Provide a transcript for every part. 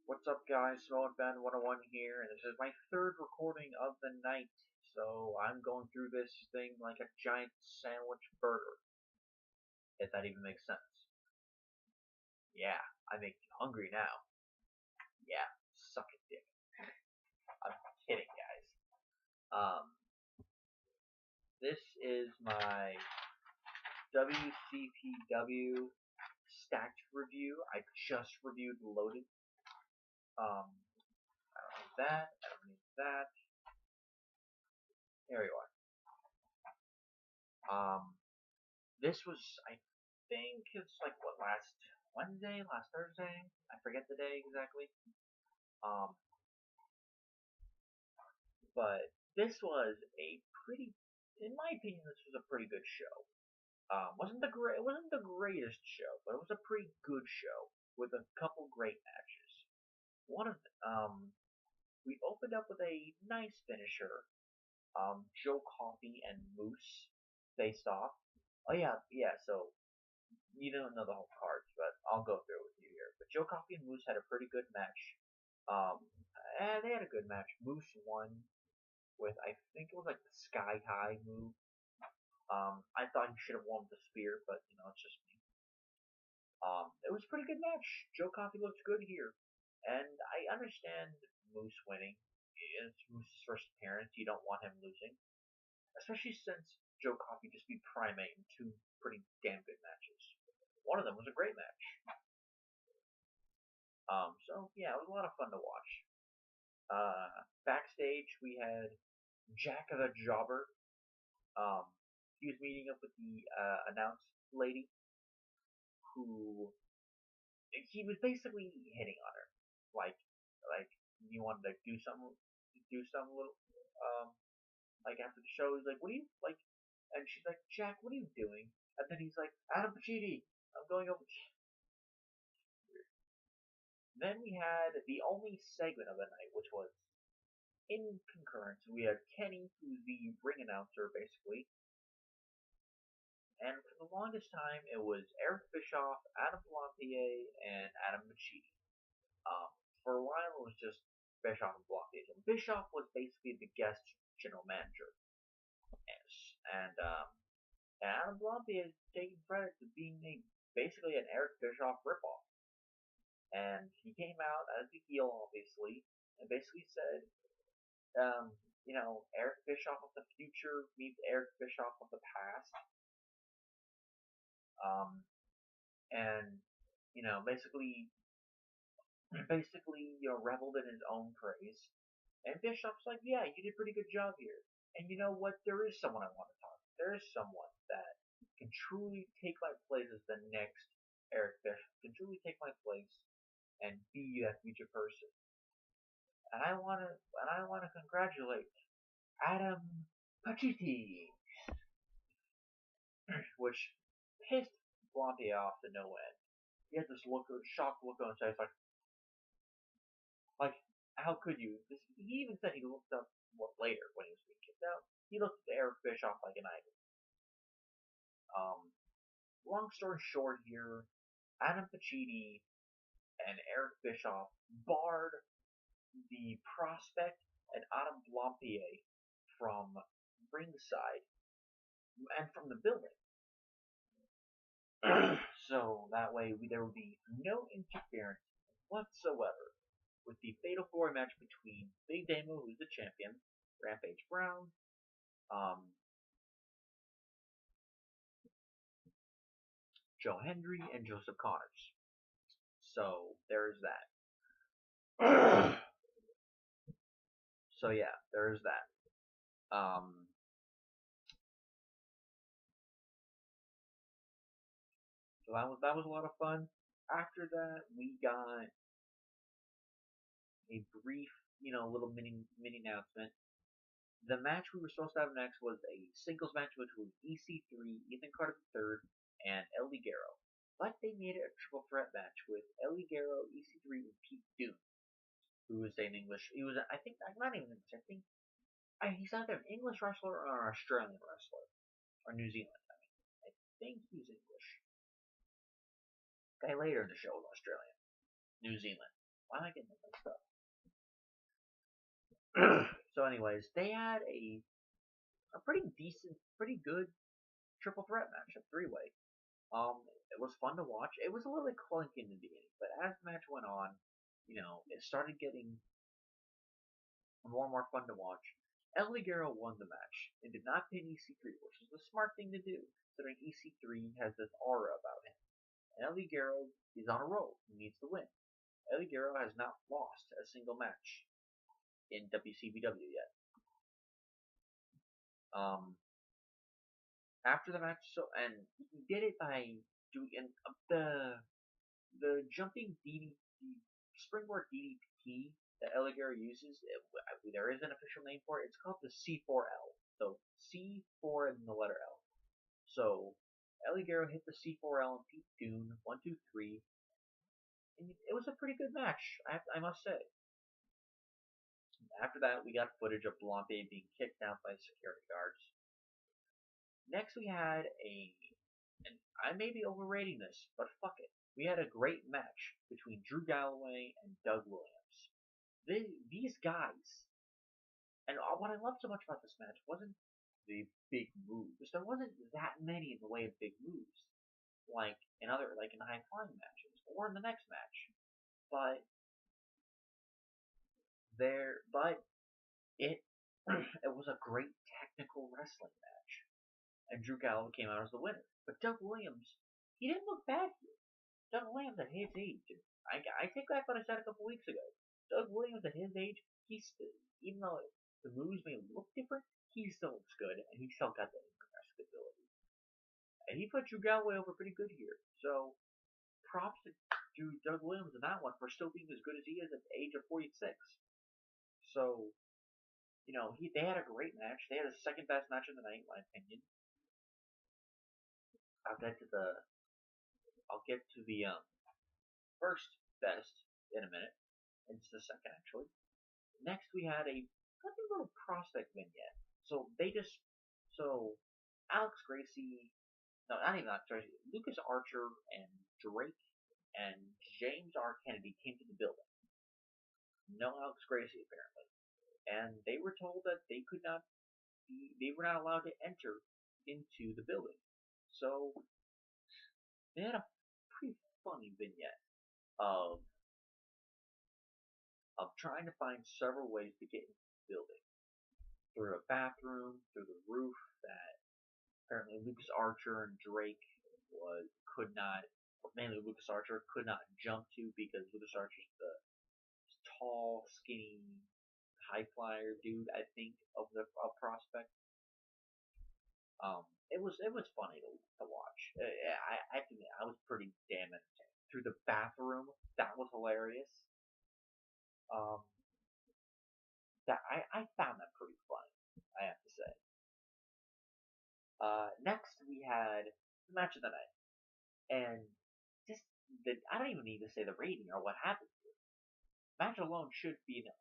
What's up, guys? Smoke Band 101 here, and this is my third recording of the night. So I'm going through this thing like a giant sandwich burger, if that even makes sense. Yeah, I make you hungry now. Yeah, suck it, dick. I'm kidding, guys. This is my WCPW stacked review. I just reviewed Loaded. I don't need that. I don't need that. There you are. This was, I think it's like, what, last Wednesday, last Thursday? I forget the day exactly. But this was a pretty, in my opinion, this was a pretty good show. It wasn't the greatest show, but it was a pretty good show with a couple great matches. We opened up with a nice finisher. Joe Coffey and Moose faced off. Oh yeah. So you don't know the whole cards, but I'll go through it with you here. But Joe Coffey and Moose had a pretty good match. And they had a good match. Moose won with, I think it was like the Sky High move. I thought he should have won with the spear, but you know, it's just me. It was a pretty good match. Joe Coffey looked good here, and I understand Moose winning. It's Moose's first appearance. You don't want him losing, especially since Joe Coffey just beat Primate in two pretty damn good matches. One of them was a great match. So yeah, it was a lot of fun to watch. Backstage we had Jack the Jobber. He was meeting up with the announce lady, who he was basically hitting on her, like you wanted to do something little, like after the show, he's like, what do you like? And she's like, Jack, what are you doing? And then he's like, Adam Pacitti, I'm going over. Then we had the only segment of the night, which was in concurrence. We had Kenny, who's the ring announcer, basically. And for the longest time, it was Eric Bischoff, Adam Blampier, and Adam Pacitti. For a while, it was just Bischoff and Blampier. And Bischoff was basically the guest general manager. Yes. And Adam Blampier is taking credit to being basically an Eric Bischoff ripoff. And he came out as the heel, obviously, and basically said, you know, Eric Bischoff of the future meets Eric Bischoff of the past. And, you know, basically, you know, reveled in his own praise. And Bischoff's like, yeah, you did a pretty good job here. And you know what? There is someone I want to talk to. There is someone that can truly take my place as the next Eric Bischoff. Can truly take my place and be that future person. And I want to congratulate Adam Pacitti, which pissed Blampier off to no end. He had this shocked look on his face, like, how could you? He even said he looked up later when he was being kicked out. He looked at Eric Bischoff like an idol. Long story short here, Adam Pacitti and Eric Bischoff barred the prospect and Adam Blampier from ringside and from the building. So that way there would be no interference whatsoever with the Fatal 4 match between Big Damo, who's the champion, Rampage Brown, Joe Hendry, and Joseph Connors. So there is that. So yeah, there is that. So that was a lot of fun. After that, we got a brief, you know, little mini announcement. The match we were supposed to have next was a singles match between EC3, Ethan Carter III, and Ligero. But they made it a triple threat match with Ligero, EC3, and Pete Dunne, who is an English. He was, I think, not even English. I think he's either an English wrestler or an Australian wrestler, or New Zealand. I think he's English. Guy later in the show was Australian, New Zealand. Why am I getting this stuff? So, anyways, they had a pretty decent, pretty good triple threat match, a three-way. It was fun to watch. It was a little bit clunky in the beginning, but as the match went on, it started getting more and more fun to watch. Ligero won the match and did not pin EC3, which was the smart thing to do, considering EC3 has this aura about him. And Ligero is on a roll. He needs to win. Ligero has not lost a single match in WCPW yet. After the match, and he did it by doing the jumping springboard DDT that Ligero uses. There is an official name for it. It's called the C4L. So C4 and the letter L. So Ligero hit the C4L and beat Dunne 1, 2, 3. And it was a pretty good match, I must say. After that, we got footage of Blampe being kicked out by security guards. Next, we had and I may be overrating this, but fuck it. We had a great match between Drew Galloway and Doug Williams. These guys, and what I loved so much about this match wasn't the big moves. There wasn't that many in the way of big moves, like in high flying matches or in the next match. But it was a great technical wrestling match, and Drew Galloway came out as the winner. But Doug Williams, he didn't look bad here. Doug Williams at his age, I take back what I said a couple weeks ago. Doug Williams at his age, even though the moves may look different, he still looks good, and he still got that impressive ability. And he put Drew Galloway over pretty good here. So, props to Doug Williams in that one for still being as good as he is at the age of 46. So, they had a great match. They had the second best match of the night, in my opinion. I'll get to the first best in a minute. It's the second, actually. Next, we had a little prospect vignette. So Alex Gracie, no, not even Alex Gracie, Lucas Archer and Drake and James R. Kennedy came to the building. No Alex Gracie, apparently. And they were told that they were not allowed to enter into the building. So, they had a pretty funny vignette of trying to find several ways to get into the building. Through a bathroom, through the roof that apparently Lucas Archer and Drake mainly Lucas Archer could not jump to because Lucas Archer's the tall, skinny, high flyer dude, I think, of the prospect. It was funny to watch. I have to admit, I was pretty damn entertained. Through the bathroom, that was hilarious. I found that pretty funny, I have to say. Next we had the match of the night, and I don't even need to say the rating or what happened here. Match alone should be enough.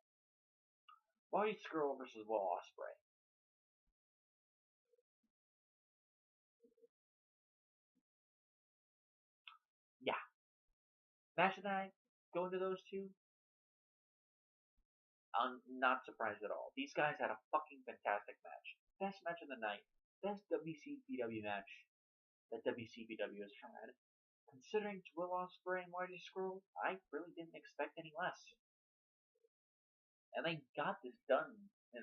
Marty Scurll versus Ospreay. Yeah. Match of the night, go into those two. I'm not surprised at all. These guys had a fucking fantastic match. Best match of the night. Best WCPW match that WCPW has had. Considering Will Ospreay and Marty Scurll, I really didn't expect any less. And they got this done in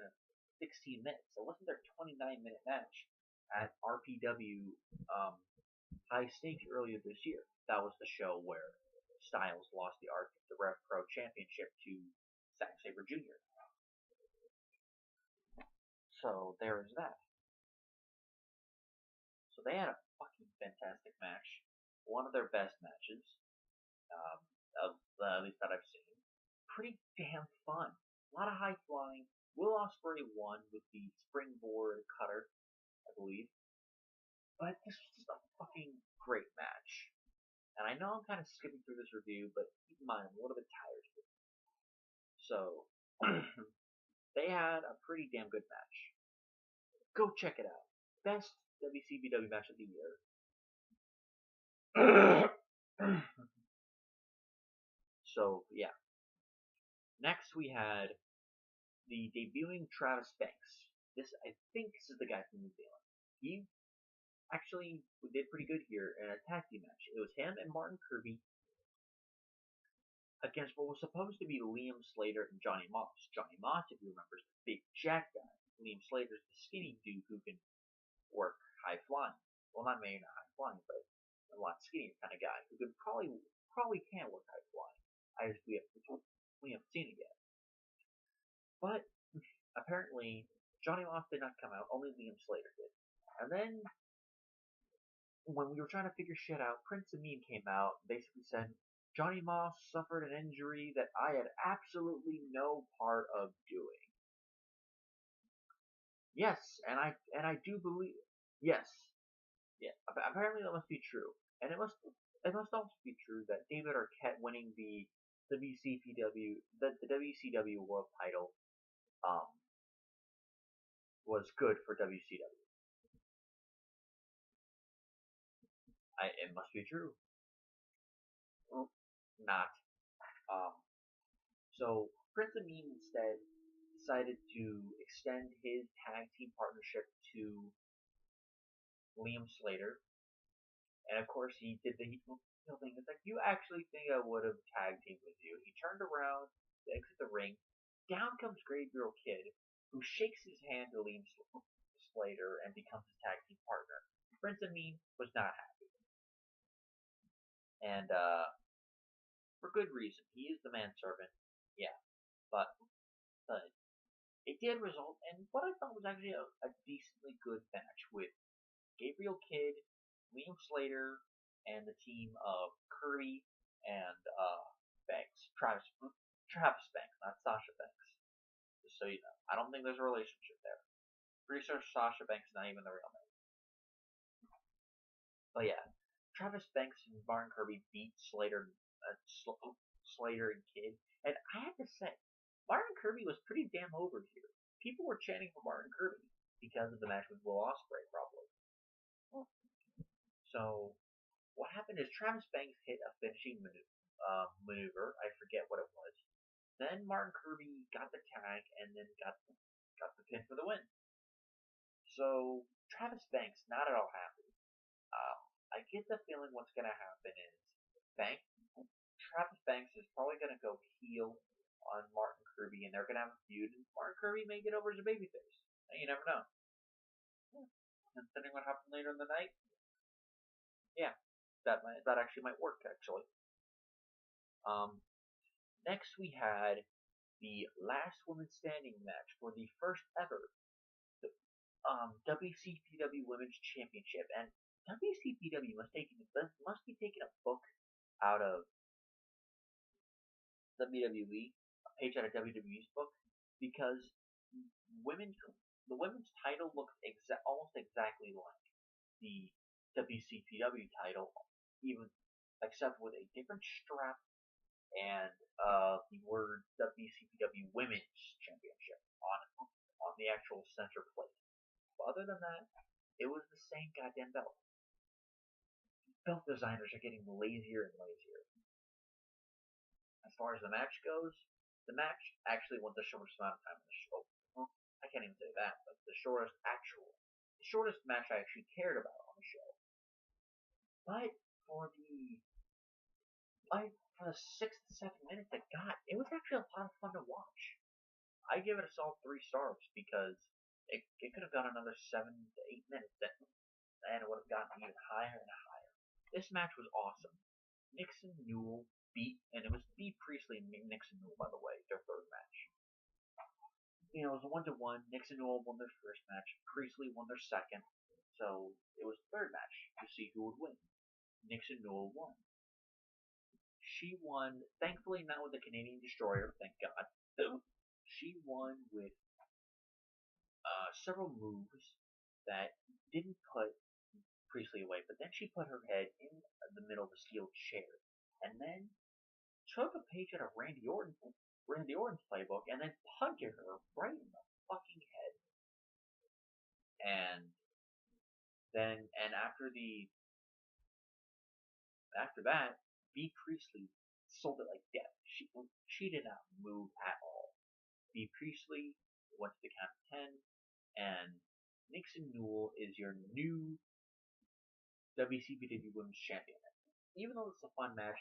16 minutes. It wasn't their 29-minute match at RPW High Stakes earlier this year. That was the show where Styles lost the Rev Pro Championship to Zack Sabre Jr. So there is that. So they had a fucking fantastic match. One of their best matches, at least that I've seen. Pretty damn fun. A lot of high flying. Will Ospreay won with the springboard cutter, I believe. But this was just a fucking great match. And I know I'm kind of skipping through this review, but keep in mind, I'm a little bit tired of it. So, they had a pretty damn good match. Go check it out. Best WCPW match of the year. So, yeah. Next, we had the debuting Travis Banks. I think this is the guy from New Zealand. He actually did pretty good here in a tag team match. It was him and Martin Kirby against what was supposed to be Liam Slater and Johnny Moss. Johnny Moss, if you remember, is the big jack guy. Liam Slater's the skinny dude who can work high flying. Well, not maybe not high flying, but a lot skinnier kind of guy who could probably can work high flying. We haven't seen it yet. But apparently, Johnny Moss did not come out. Only Liam Slater did. And then, when we were trying to figure shit out, Prince Amin came out and basically said, Johnny Moss suffered an injury that I had absolutely no part of doing. Yes, and I do believe, yes, yeah. Apparently that must be true, and it must also be true that David Arquette winning the WCPW World Title was good for WCW. It must be true. Well, not. So Prince Amin instead decided to extend his tag team partnership to Liam Slater, and of course he did the heel thing. It's like, you actually think I would have tag teamed with you? He turned around to exit the ring. Down comes Gabriel Kid, who shakes his hand to Liam Slater and becomes his tag team partner. Prince Amin was not happy, and for good reason. He is the manservant, yeah, but it did result in what I thought was actually a decently good match with Gabriel Kidd, Liam Slater, and the team of Kirby and Banks. Travis Banks, not Sasha Banks. Just so you know. I don't think there's a relationship there. Pretty sure Sasha Banks is not even the real name. But yeah, Travis Banks and Martin Kirby beat Slater and Kidd. And I have to say, Martin Kirby was pretty damn over here. People were chanting for Martin Kirby because of the match with Will Ospreay, probably. So, what happened is Travis Banks hit a finishing maneuver. I forget what it was. Then Martin Kirby got the tag and then got the pin for the win. So, Travis Banks, not at all happy. I get the feeling what's going to happen is Travis Banks is probably going to go heel on Martin Kirby, and they're going to have a feud, and Martin Kirby may get over as a babyface. You never know. Considering what happened later in the night, yeah, that actually might work, actually. Next we had the last woman standing match for the first ever WCPW Women's Championship, and WCPW must be taking a book out of WWE, a page out of WWE's book, because the women's title looks almost exactly like the WCPW title, even except with a different strap and the word WCPW Women's Championship on the actual center plate. But other than that, it was the same goddamn belt. Belt designers are getting lazier and lazier. As far as the match goes, the match actually went the shortest amount of time on the show. Well, I can't even say that, but the shortest match I actually cared about on the show. But for the 6 to 7 minutes it was actually a lot of fun to watch. I give it a solid 3 stars because it could have gone another 7 to 8 minutes and it would have gotten even higher and higher. This match was awesome. Nixon Newell and it was Priestley and Nixon Newell, by the way, their third match. It was a 1-1. Nixon Newell won their first match. Priestley won their second. So it was the third match to see who would win. Nixon Newell won. She won, thankfully not with the Canadian Destroyer, thank God. She won with several moves that didn't put Priestley away, but then she put her head in the middle of the steel chair, and then took a page out of Randy Orton's playbook, and then punted her right in the fucking head. And after that, Priestley sold it like death. She did not move at all. The Priestley went to the count of 10, and Nixon Newell is your new WCPW Women's Champion. Even though it's a fun match,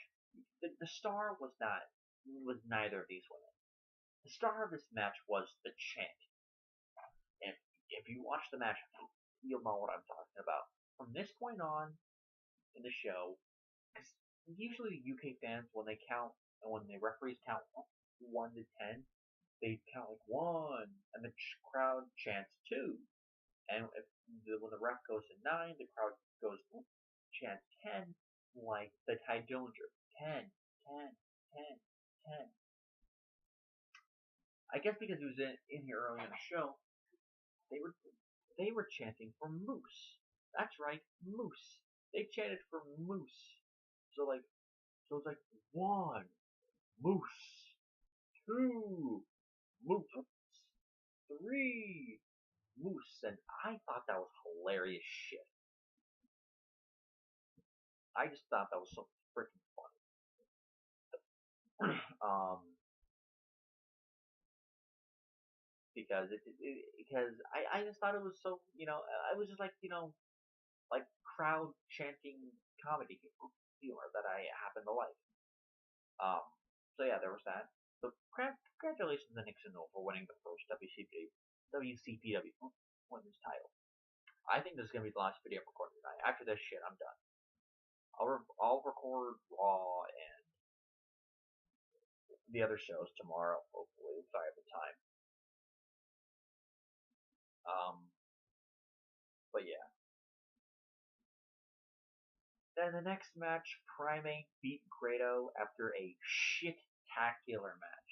the star was neither of these women. The star of this match was the chant. And if you watch the match, you'll know what I'm talking about. From this point on in the show, because usually UK fans, when they count, and when the referees count 1 to 10, they count like 1, and the crowd chants 2. And when the ref goes to 9, the crowd chants 10, like the Ty Dillinger. 10, 10, 10, 10. I guess because he was in here early in the show, they were chanting for Moose. That's right, Moose. They chanted for Moose. So it's like 1, Moose, 2, Moose, 3, Moose, and I thought that was hilarious shit. I just thought that was so freaking funny. Because I just thought it was so, I was just like, like crowd chanting comedy humor that I happen to like. So yeah, there was that. So congratulations to Nixon for winning the first WCPW Women's title. I think this is gonna be the last video I'm recording tonight. After this shit, I'm done. I'll record Raw and the other shows tomorrow, hopefully, if I have the time. But yeah. Then the next match, Primate beat Grado after a shit-tacular match.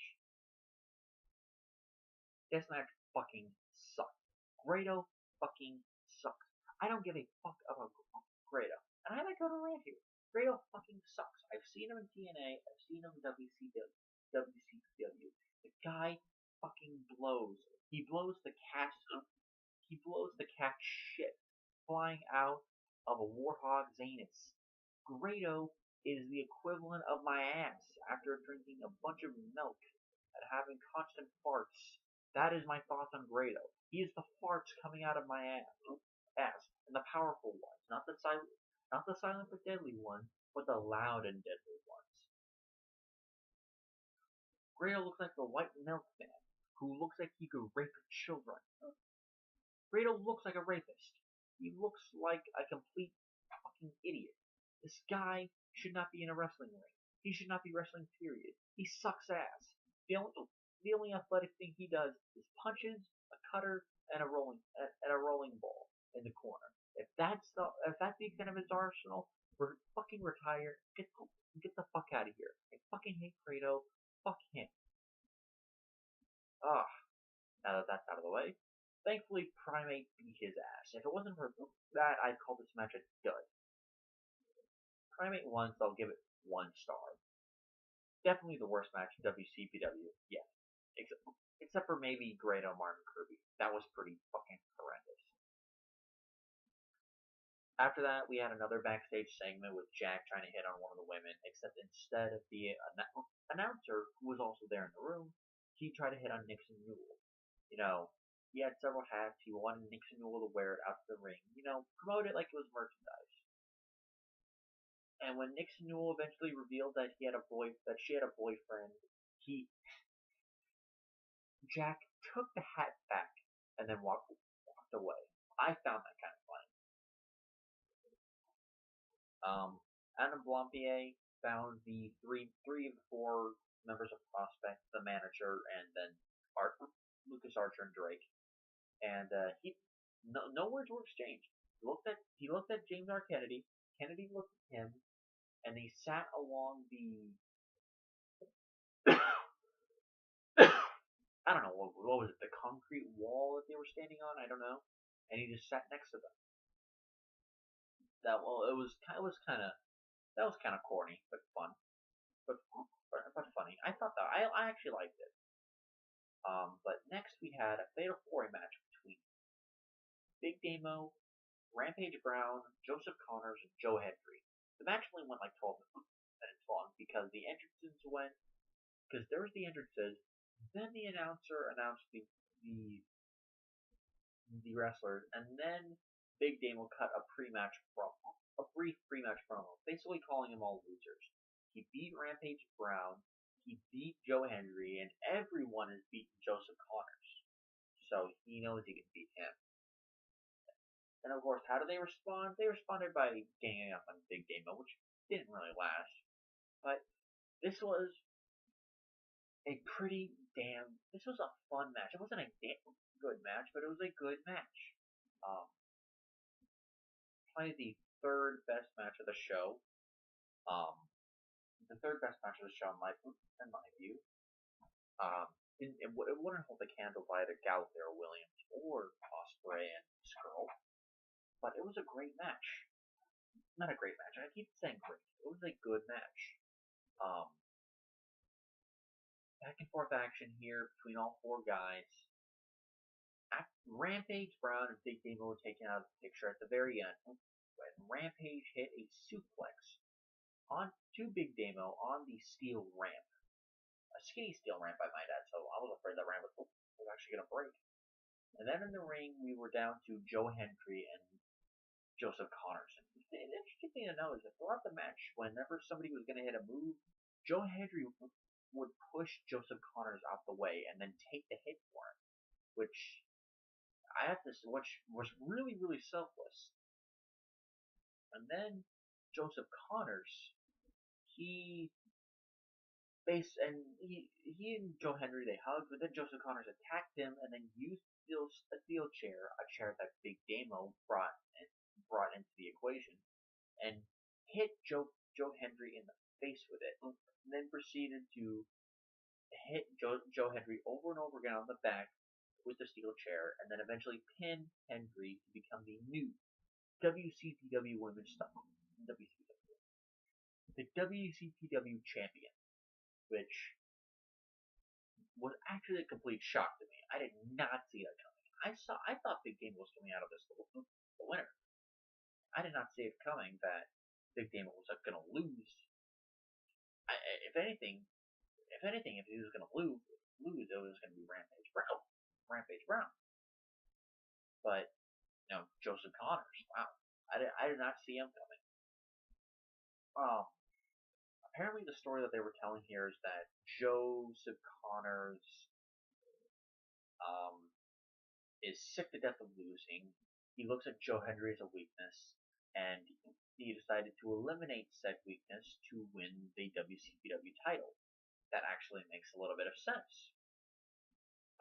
This match fucking sucked. Grado fucking sucks. I don't give a fuck about Grado. And I might go to rant here. Grado fucking sucks. I've seen him in TNA. I've seen him in WCPW. The guy fucking blows. He blows the cat shit flying out of a warthog's anus. Grado is the equivalent of my ass after drinking a bunch of milk and having constant farts. That is my thoughts on Grado. He is the farts coming out of my ass, and the powerful ones, not the silent but deadly ones, but the loud and deadly ones. Grado looks like the white milk man who looks like he could rape children. Grado looks like a rapist. He looks like a complete fucking idiot. This guy should not be in a wrestling ring. He should not be wrestling, period. He sucks ass. The only athletic thing he does is punches, a cutter, and a rolling ball in the corner. If that's the extent of his arsenal, fucking retire. Get the fuck out of here. I fucking hate Grado. Fuck him. Now that that's out of the way, thankfully Primate beat his ass. If it wasn't for that, I'd call this match a dud. Primate won, so I'll give it 1 star. Definitely the worst match in WCPW yet. Except for maybe Grado, Martin, Kirby. That was pretty fucking horrendous. After that, we had another backstage segment with Jack trying to hit on one of the women, except instead of the announcer, who was also there in the room, he tried to hit on Nixon Newell. He had several hats. He wanted Nixon Newell to wear it out to the ring. Promote it like it was merchandise. And when Nixon Newell eventually revealed that she had a boyfriend, Jack took the hat back and then walked away. I found that kind of funny. Adam Blampier found the three of the 4 members of Prospect, the manager, and then Lucas Archer and Drake. And no words were exchanged. He looked at James R. Kennedy. Kennedy looked at him, and he sat along the I don't know, what was it, the concrete wall that they were standing on? I don't know. And he just sat next to them. That was kind of corny, but fun, but funny. I thought that I actually liked it. But next we had a fatal 4-way match between Big Damo, Rampage Brown, Joseph Connors, and Joe Hendry. The match only went like 12 minutes long because the entrances went because there was the entrances. Then the announcer announced the wrestlers, and then Big Damo cut a brief pre-match promo, basically calling them all losers. He beat Rampage Brown, he beat Joe Hendry, and everyone has beaten Joseph Connors. So he knows he can beat him. And of course, how do they respond? They responded by ganging up on Big Damo, which didn't really last. But this was a this was a fun match. It wasn't a damn good match, but it was a good match. Probably the third best match of the show. The third best match of the show in my view. It wouldn't hold the candle by either Galloway or Williams or Ospreay and Scurll, but it was a great match. Not a great match. I keep saying great. It was a good match. Back and forth action here between all four guys. Rampage Brown and Big Damo were taken out of the picture at the very end when Rampage hit a suplex to Big Damo on the steel ramp. A skinny steel ramp, I might add, so I was afraid that ramp was actually going to break. And then in the ring, we were down to Joe Hendry and Joseph Connors. And the interesting thing to know is that throughout the match, whenever somebody was going to hit a move, Joe Hendry would push Joseph Connors out the way and then take the hit for him, which was really, really selfless. And then Joseph Connors, he and Joe Hendry, they hugged, but then Joseph Connors attacked him and then used a steel chair, a chair that Big Damo brought into the equation, and hit Joe Hendry in the face with it, and then proceeded to hit Joe Hendry over and over again on the back with the steel chair, and then eventually pin Hendry to become the new WCPW the WCPW champion, which was actually a complete shock to me. I did not see that coming. I thought Big Damo was coming out of this the winner. I did not see it coming that Big Damo was going to lose. If anything, if he was going to lose, it was going to be Rampage Brown. But Joseph Connors. Wow, I did not see him coming. Apparently, the story that they were telling here is that Joseph Connors is sick to death of losing. He looks at Joe Hendry as a weakness, and he decided to eliminate said weakness to win the WCPW title. That actually makes a little bit of sense.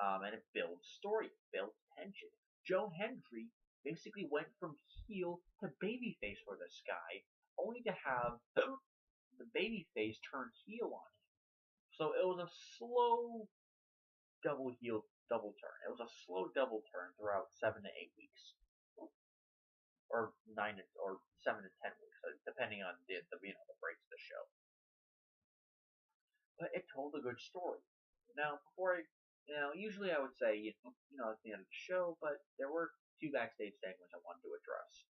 And it builds story, it builds tension. Joe Hendry basically went from heel to babyface for this guy, only to have the babyface turn heel on him. So it was a slow double turn. It was a slow double turn throughout 7 to 8 weeks, or 7 to 10 weeks, depending on the breaks of the show. But it told a good story. Now, usually I would say it's the end of the show, but there were two backstage segments I wanted to address.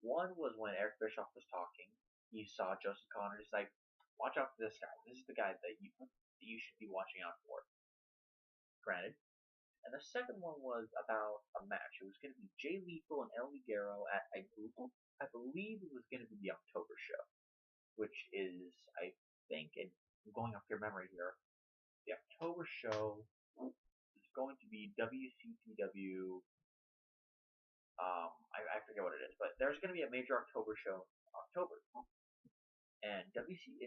One was when Eric Bischoff was talking. He saw Joseph Connors. He's like, watch out for this guy. This is the guy that you should be watching out for. Granted. And the second one was about a match. It was going to be Jay Lethal and Ligero at, I believe it was going to be the October show, which is, I think, and I'm going off your memory here, the October show is going to be WCPW. I forget what it is, but there's going to be a major October show in October. And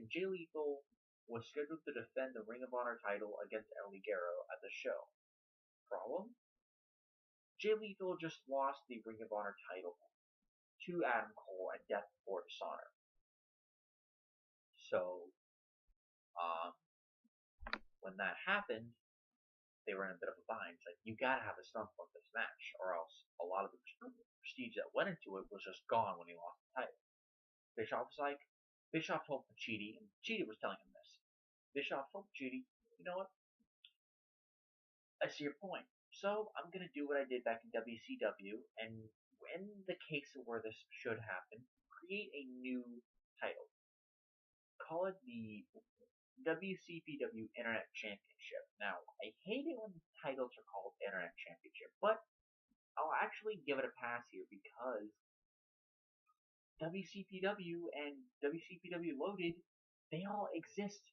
Jay Lethal was scheduled to defend the Ring of Honor title against Ligero at the show. Problem? Jay Lethal just lost the Ring of Honor title to Adam Cole at Death Before Dishonor. So, when that happened, they were in a bit of a bind. It's like, you gotta have a stump for this match, or else a lot of the prestige that went into it was just gone when he lost the title. Bischoff told Pacitti, and Pacitti was telling him this. Bischoff told Pacitti, you know what? I see your point. So I'm gonna do what I did back in WCW, and in the case of where this should happen, create a new title. Call it the WCPW Internet Championship. Now, I hate it when titles are called Internet Championship, but I'll actually give it a pass here because WCPW and WCPW Loaded, they all exist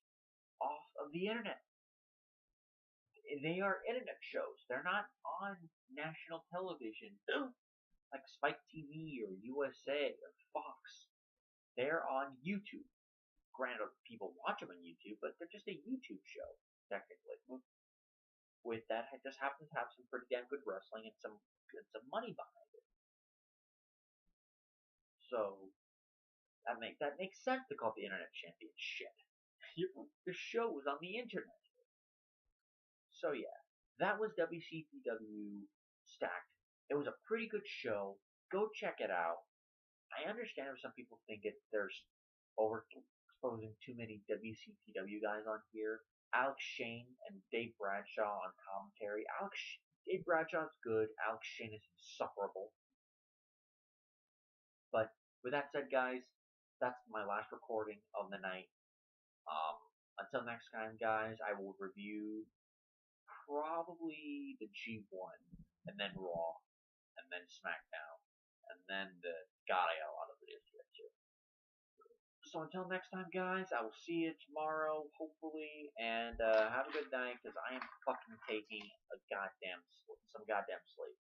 off of the internet. They are internet shows. They're not on national television like Spike TV or USA or Fox. They're on YouTube. Granted, people watch them on YouTube, but they're just a YouTube show, technically. With that, it just happens to have some pretty damn good wrestling and some money behind it. So that makes sense to call it the Internet Championship. The show was on the internet. So yeah, that was WCPW Stacked. It was a pretty good show. Go check it out. I understand if some people think there's overexposing too many WCPW guys on here. Alex Shane and Dave Bradshaw on commentary. Dave Bradshaw's good. Alex Shane is insufferable. But with that said, guys, that's my last recording of the night. Until next time, guys, I will review probably the G1, and then Raw, and then SmackDown, and then the God, I got a lot of videos to get to. So until next time, guys, I will see you tomorrow, hopefully, and have a good night, because I am fucking taking some goddamn sleep.